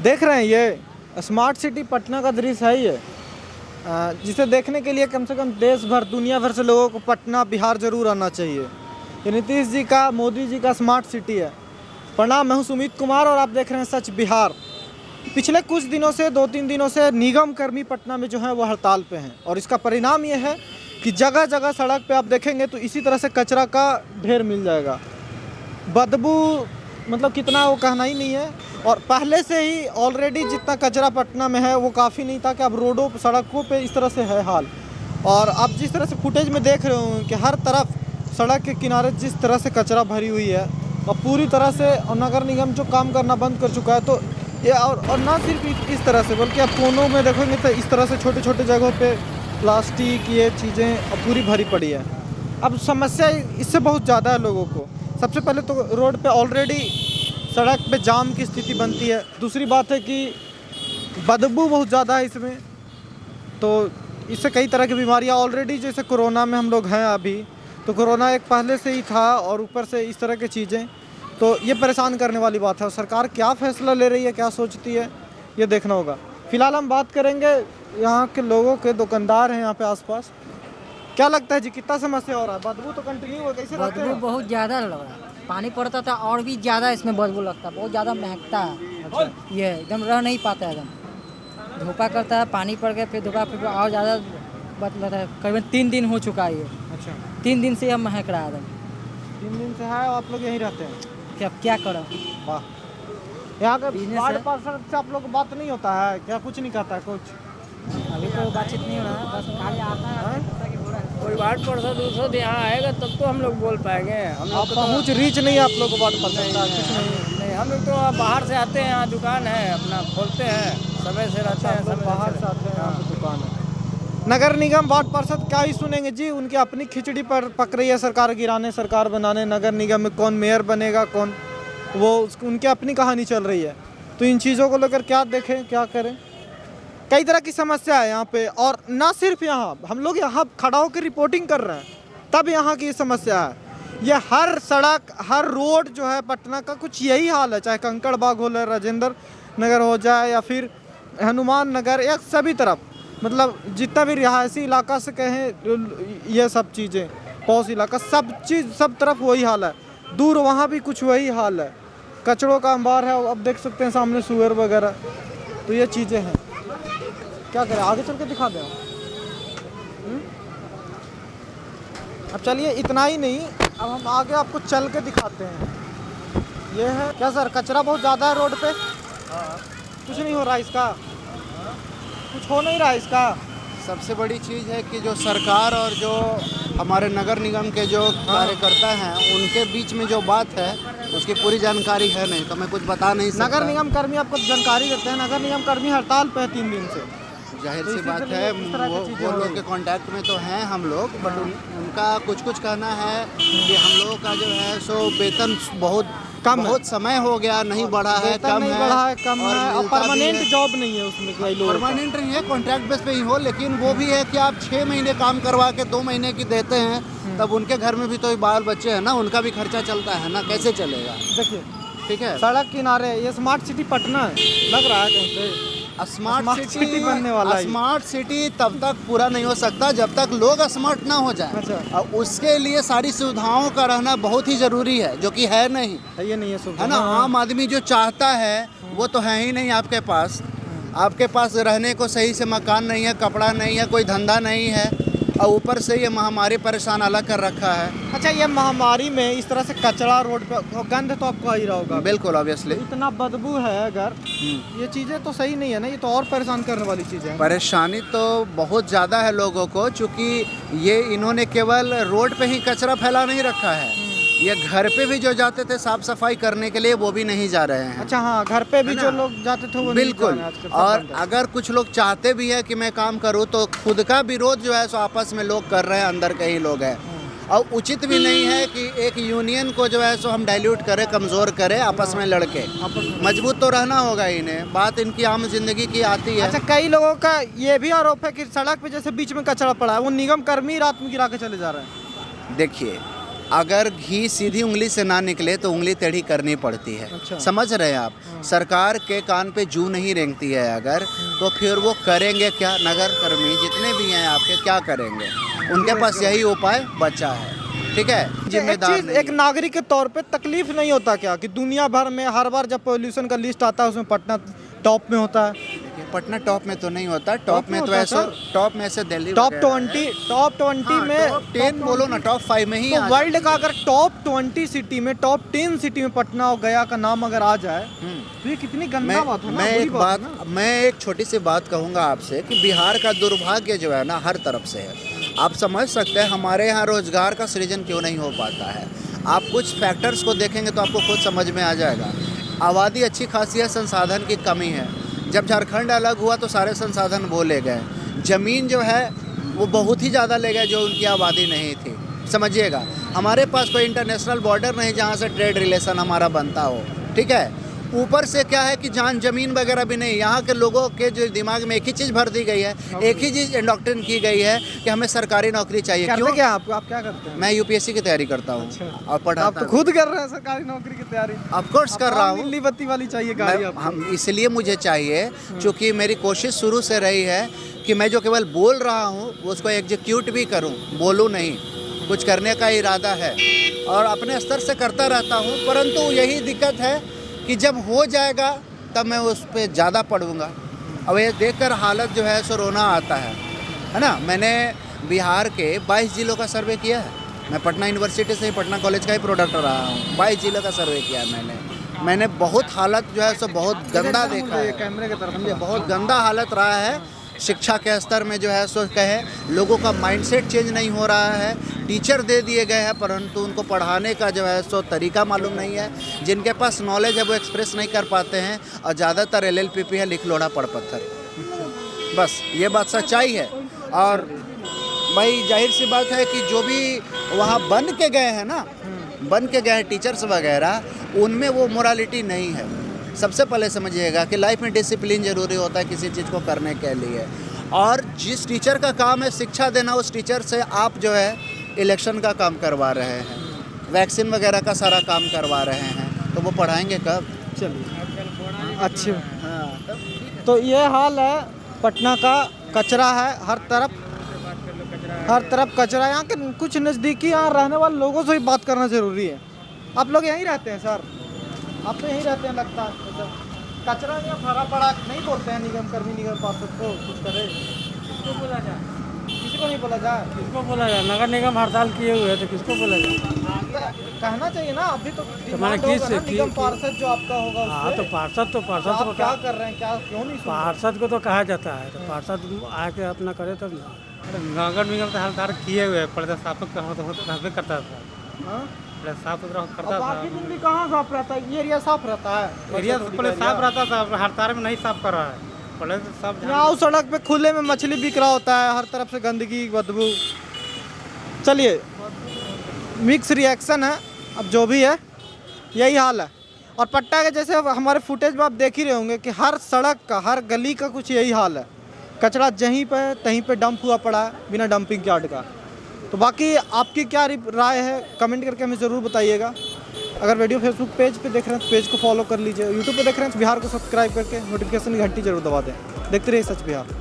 देख रहे हैं ये स्मार्ट सिटी पटना का दृश्य है ये, जिसे देखने के लिए कम से कम देश भर दुनिया भर से लोगों को पटना बिहार जरूर आना चाहिए। ये नीतीश जी का, मोदी जी का स्मार्ट सिटी है। प्रणाम, मैं हूं सुमित कुमार और आप देख रहे हैं सच बिहार। पिछले कुछ दिनों से, 2-3 दिनों से निगम कर्मी पटना में जो है वो हड़ताल पे हैं और इसका परिणाम ये है कि जगह जगह सड़क पे आप देखेंगे तो इसी तरह से कचरा का ढेर मिल जाएगा। बदबू मतलब कितना वो कहना ही नहीं है। और पहले से ही ऑलरेडी जितना कचरा पटना में है वो काफ़ी नहीं था कि अब रोडों पर, सड़कों पे इस तरह से है हाल। और आप जिस तरह से फुटेज में देख रहे हो कि हर तरफ सड़क के किनारे जिस तरह से कचरा भरी हुई है और पूरी तरह से नगर निगम जो काम करना बंद कर चुका है, तो ये और ना सिर्फ इस तरह से बल्कि आप कोनों में देखोगे तो इस तरह से छोटे छोटे जगहों पे प्लास्टिक ये चीज़ें पूरी भरी पड़ी है। अब समस्या इससे बहुत ज़्यादा है लोगों को। सबसे पहले तो रोड पे ऑलरेडी सड़क पे जाम की स्थिति बनती है। दूसरी बात है कि बदबू बहुत ज़्यादा है इसमें, तो इससे कई तरह की बीमारियां ऑलरेडी, जैसे कोरोना में हम लोग हैं अभी, तो कोरोना एक पहले से ही था और ऊपर से इस तरह की चीज़ें, तो ये परेशान करने वाली बात है। और सरकार क्या फ़ैसला ले रही है, क्या सोचती है, ये देखना होगा। फिलहाल हम बात करेंगे यहाँ के लोगों के, दुकानदार हैं यहाँ पे आसपास। क्या लगता है जी, कितना समस्या हो रहा है? बदबू तो कंटिन्यू है, कैसे रहते हैं? बदबू बहुत ज़्यादा लग रहा है। पानी पड़ता था और भी ज़्यादा इसमें बदबू लगता है, बहुत ज़्यादा महकता है। अच्छा। ये एकदम रह नहीं पाता है, एकदम धूपा करता है, पानी पड़ गया फिर धूपा, फिर और ज़्यादा बदलता है। करीबन 3 दिन हो चुका है ये। अच्छा, 3 दिन से यह महक रहा है एकदम। 3 दिन से है और आप लोग यहीं रहते हैं? कि अब क्या करें। वाह, यहाँ का Business वार्ड है। पार्षद से आप लोग को बात नहीं होता है क्या? कुछ नहीं कहता है कुछ? अभी तो बातचीत नहीं हो रहा है, बस खाली आता है ताकि हो रहा है। कोई वार्ड पार्षद उर्षद यहाँ आएगा तब तो हम लोग बोल पाएंगे। हम आप लोग तो पहुँच रीच नहीं है आप लोग को वार्ड पार्षद का? कुछ नहीं। नहीं, हम लोग तो बाहर से आते हैं, यहाँ दुकान है अपना खोलते हैं, समय से रहते हैं, आप लोग समय बाहर से आते हैं, यहाँ पे दुकान है। नगर निगम वार्ड पार्षद क्या ही सुनेंगे जी, उनकी अपनी खिचड़ी पर पक रही है सरकार गिराने, सरकार बनाने। नगर निगम में कौन मेयर बनेगा, कौन वो, उनकी अपनी कहानी चल रही है। तो इन चीज़ों को लेकर क्या देखें, क्या करें? कई तरह की समस्या है यहाँ पे। और ना सिर्फ यहाँ, हम लोग यहाँ खड़ा होकर रिपोर्टिंग कर रहे हैं तब यहाँ की समस्या है। ये हर सड़क, हर रोड जो है पटना का कुछ यही हाल है, चाहे कंकड़ बाग हो, राजेंद्र नगर हो जाए या फिर हनुमान नगर, या सभी तरफ, मतलब जितना भी रिहायशी इलाका से कहें, ये सब चीज़ें, पौष इलाका, सब चीज़, सब तरफ वही हाल है। दूर वहाँ भी कुछ वही हाल है, कचड़ों का अंबार है। अब देख सकते हैं सामने सुअर वगैरह, तो ये चीज़ें हैं। क्या करें, आगे चल के दिखा दें? अब चलिए, इतना ही नहीं, अब हम आगे आपको चल के दिखाते हैं। ये है क्या सर, कचरा बहुत ज़्यादा है रोड पे? कुछ नहीं हो रहा इसका? कुछ हो नहीं रहा इसका? सबसे बड़ी चीज़ है कि जो सरकार और जो हमारे नगर निगम के जो कार्यकर्ता हैं उनके बीच में जो बात है उसकी पूरी जानकारी है नहीं, तो मैं कुछ बता नहीं सकता। नगर निगम कर्मी आपको जानकारी देते हैं? नगर निगम कर्मी हड़ताल पे है 3 दिन से। जाहिर तो सी इसी बात के लिए है, इस तरह की वो चीज़ें हो लोग रही के हैं। कांटेक्ट में तो हैं हम लोग, बट उनका कुछ कहना है कि हम लोगों का जो है सो वेतन बहुत कम है। बहुत समय हो गया नहीं बढ़ा है, वेतन कम नहीं है, बढ़ा है, कम है, और मिलता भी परमानेंट है। जॉब नहीं है उसमें कई लोग। परमानेंट नहीं है, कॉन्ट्रैक्ट बेस पे ही हो, लेकिन वो भी है कि आप 6 महीने काम करवा के 2 महीने की देते हैं, तब उनके घर में भी तो बाल बच्चे हैं ना, उनका भी खर्चा चलता है ना, कैसे चलेगा? देखिए, ठीक है, सड़क किनारे ये स्मार्ट सिटी पटना है, लग रहा है कहीं से स्मार्ट सिटी बनने वाला है। स्मार्ट सिटी तब तक पूरा नहीं हो सकता जब तक लोग स्मार्ट ना हो जाए। अच्छा। और उसके लिए सारी सुविधाओं का रहना बहुत ही जरूरी है, जो कि है नहीं, है, ये नहीं है सुविधा, है ना। हाँ। आम आदमी जो चाहता है वो तो है ही नहीं आपके पास। आपके पास रहने को सही से मकान नहीं है, कपड़ा नहीं है, कोई धंधा नहीं है, और ऊपर से ये महामारी परेशान अलग कर रखा है। अच्छा, ये महामारी में इस तरह से कचरा रोड पे, गंध तो आपको आ ही रहा होगा। बिल्कुल, ऑब्वियसली इतना बदबू है अगर, ये चीज़ें तो सही नहीं है ना, ये तो और परेशान करने वाली चीज़ें हैं। परेशानी तो बहुत ज़्यादा है लोगों को, चूँकि ये इन्होंने केवल रोड पे ही कचरा फैला नहीं रखा है, ये घर पे भी जो जाते थे साफ सफाई करने के लिए वो भी नहीं जा रहे हैं। अच्छा, हाँ, घर पे भी है ना? जो लोग जाते थे वो नहीं जा बिल्कुल। रहे हैं आजकल, सब और बंद है। अगर कुछ लोग चाहते भी है कि मैं काम करूं, तो खुद का विरोध जो है सो आपस में लोग कर रहे हैं, अंदर के ही लोग हैं। और उचित भी नहीं है कि एक यूनियन को जो है सो हम डाइल्यूट करें, कमज़ोर करें आपस में लड़के। आपस में। मजबूत तो रहना होगा इन्हें, बात इनकी आम जिंदगी की आती है। अच्छा, कई लोगों का ये भी आरोप है कि सड़क पे जैसे बीच में कचरा पड़ा है, वो निगम कर्मी रात में गिरा के चले जा रहे हैं। देखिए, अगर घी सीधी उंगली से ना निकले तो उंगली टेढ़ी करनी पड़ती है। अच्छा। समझ रहे हैं आप? सरकार के कान पे जू नहीं रेंगती है अगर, तो फिर वो करेंगे क्या? नगर कर्मी जितने भी हैं आपके क्या करेंगे? उनके पास यही उपाय बचा है। ठीक है, जिम्मेदार नहीं एक नागरिक के तौर पे तकलीफ नहीं होता क्या कि दुनिया भर में हर बार जब पोल्यूशन का लिस्ट आता है उसमें पटना टॉप में होता है? पटना टॉप में तो नहीं होता, टॉप में तो होता है ऐसा, टॉप में से दिल्ली टॉप वगैरह 20 में टॉप 10 बोलो ना, टॉप 5 में ही तो आ वर्ल्ड का अगर टॉप 20 सिटी में टॉप 10 सिटी में पटना और गया का नाम अगर आ जाए तो ये कितनी गंदा बात है ना, बुरी बात है ना। मैं एक छोटी सी बात कहूँगा आपसे कि बिहार का दुर्भाग्य जो है ना हर तरफ से है। आप समझ सकते हैं हमारे यहाँ रोजगार का सृजन क्यों नहीं हो पाता है। आप कुछ फैक्टर्स को देखेंगे तो आपको खुद समझ में आ जाएगा। आबादी अच्छी खासी है, संसाधन की कमी है। जब झारखंड अलग हुआ तो सारे संसाधन वो ले गए, ज़मीन जो है वो बहुत ही ज़्यादा ले गए जो उनकी आबादी नहीं थी। समझिएगा, हमारे पास कोई इंटरनेशनल बॉर्डर नहीं जहाँ से ट्रेड रिलेशन हमारा बनता हो। ठीक है, ऊपर से क्या है कि जहाँ ज़मीन वगैरह भी नहीं, यहाँ के लोगों के जो दिमाग में एक ही चीज़ भर दी गई है, एक ही चीज़ इंडोक्ट्रिन की गई है कि हमें सरकारी नौकरी चाहिए। करते क्यों? क्या आप क्या करते हैं? मैं यूपीएससी की तैयारी करता हूँ और आप पढ़ाता तो खुद कर रहे हैं सरकारी नौकरी की तैयारी। ऑफ कोर्स कर रहा हूँ। नीली बत्ती वाली चाहिए गाड़ी आपको। हम इसलिए मुझे चाहिए क्योंकि मेरी कोशिश शुरू से रही है कि मैं जो केवल बोल रहा हूँ वो उसको एग्जीक्यूट भी करूँ, बोलूँ नहीं। कुछ करने का इरादा है और अपने स्तर से करता रहता हूँ, परंतु यही दिक्कत है कि जब हो जाएगा तब मैं उस पर ज़्यादा पढ़ूँगा। अब ये देखकर हालत जो है सो रोना आता है ना। मैंने बिहार के 22 जिलों का सर्वे किया है। मैं पटना यूनिवर्सिटी से ही, पटना कॉलेज का ही प्रोडक्ट रहा हूँ। 22 जिलों का सर्वे किया है मैंने बहुत हालत जो है सो बहुत गंदा देखा है। कैमरे की तरफ समझे, बहुत गंदा हालत रहा है। शिक्षा के स्तर में जो है सो कहे लोगों का माइंडसेट चेंज नहीं हो रहा है। टीचर दे दिए गए हैं परंतु उनको पढ़ाने का जो है सो तरीका मालूम नहीं है। जिनके पास नॉलेज है वो एक्सप्रेस नहीं कर पाते हैं और ज़्यादातर LLPP है, लिख लोढ़ा पढ़ पत्थर। बस ये बात सच्चाई है। और भाई जाहिर सी बात है कि जो भी वहाँ बन के गए हैं ना, बन के गए हैं टीचर्स वगैरह, उनमें वो मोरालिटी नहीं है। सबसे पहले समझिएगा कि लाइफ में डिसिप्लिन ज़रूरी होता है किसी चीज़ को करने के लिए। और जिस टीचर का काम है शिक्षा देना, उस टीचर से आप जो है इलेक्शन का काम करवा रहे हैं, वैक्सीन वगैरह का सारा काम करवा रहे हैं, तो वो पढ़ाएंगे कब? चलिए अच्छी। तो ये हाल है पटना का। कचरा है हर तरफ कचरा। यहाँ के कुछ नज़दीकी यहाँ रहने वाले लोगों से भी बात करना ज़रूरी है। आप लोग यहीं रहते हैं सर? आप तो यहीं रहते हैं लगता है। कचरा यहाँ भरा पड़ा नहीं बोलते हैं निगम कर्मी, निगम पार्षद को कुछ करे? किसको बोला जाए? किसी को नहीं बोला जाए? किसको बोला जाए? नगर निगम हड़ताल किए हुए हैं तो किसको बोला जाए? कहना चाहिए ना। अभी तो मैंने डिमांड होगा ना, निगम पार्षद जो आपका होगा हाँ उससे। तो पार्षद तो आप को क्या कर रहे हैं, क्या क्यों नहीं सुन रहे? पार्षद को तो कहा जाता है, तो पार्षद आके अपना करे तब ना। नगर निगम तो हड़ताल किए हुए हैं, पहले साफ करता था, हाँ? पहले साफ सुथरा और करता बाकी था। दिन भी कहाँ साफ रहता है? ये एरिया साफ रहता है? एरिया पहले साफ रहता था, हड़ताल में नहीं साफ कर रहा है। पहले तो सब यहाँ उस सड़क पे खुले में मछली बिक रहा होता है, हर तरफ से गंदगी बदबू। चलिए मिक्स रिएक्शन है, अब जो भी है यही हाल है। और पट्टा के जैसे हमारे फुटेज में आप देख ही रहे होंगे कि हर सड़क का, हर गली का कुछ यही हाल है। कचरा जहीं पे तहीं पे डंप हुआ पड़ा है बिना डंपिंग यार्ड का। तो बाकी आपकी क्या राय है कमेंट करके हमें ज़रूर बताइएगा। अगर वीडियो फेसबुक पेज पे देख रहे हैं तो पेज को फॉलो कर लीजिए। यूट्यूब पे देख रहे हैं तो बिहार को सब्सक्राइब करके नोटिफिकेशन की घंटी जरूर दबा दें। देखते रहिए सच बिहार।